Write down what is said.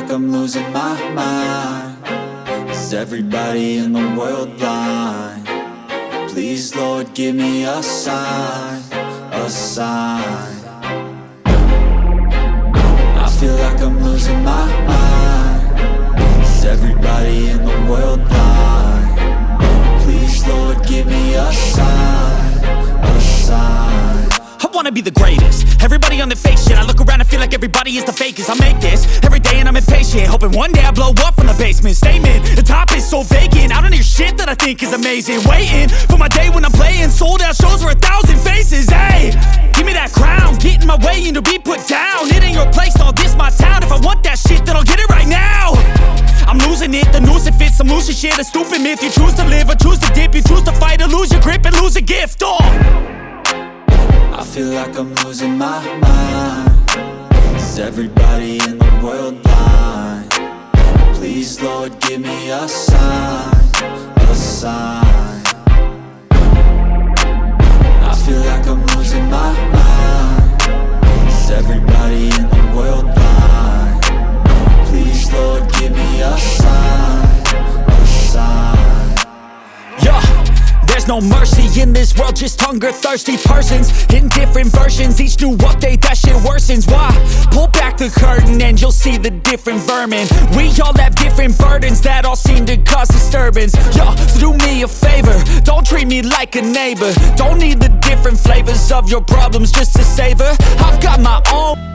like I'm losing my mind. Is everybody in the world blind? Please, Lord, give me a sign, a sign. I feel like I'm losing my mind. Is everybody in the world blind? Please, Lord, give me a sign, a sign. I wanna be the greatest. Everybody on the fake shit. I look around and feel like everybody is the fakest. I make this every day and I'm impatient, hoping one day I blow up from the basement. Statement, the top is so vacant. I don't hear shit that I think is amazing. Waiting for my day when I'm playing sold out shows for 1,000 faces. Hey, give me that crown, get in my way and to be put down. It ain't your place, all this my town. If I want that shit, then I'll get it right now. I'm losing it, the noose it fits. I'm losing shit, a stupid myth. You choose to live or choose to dip. You choose to fight or lose your grip and lose a gift. I feel like I'm losing my mind. Is everybody in the world blind? Please, Lord, give me a sign, a sign. I feel like I'm losing my mind. Is everybody in the world blind? Please, Lord, give me a sign, a sign. Yeah. There's no mercy in this world, just hunger-thirsty persons in different versions. Each new update, that shit worsens. Why? Pull back the curtain and you'll see the different vermin. We all have different burdens that all seem to cause disturbance. Yo, so do me a favor, don't treat me like a neighbor. Don't need the different flavors of your problems just to savor. I've got my own.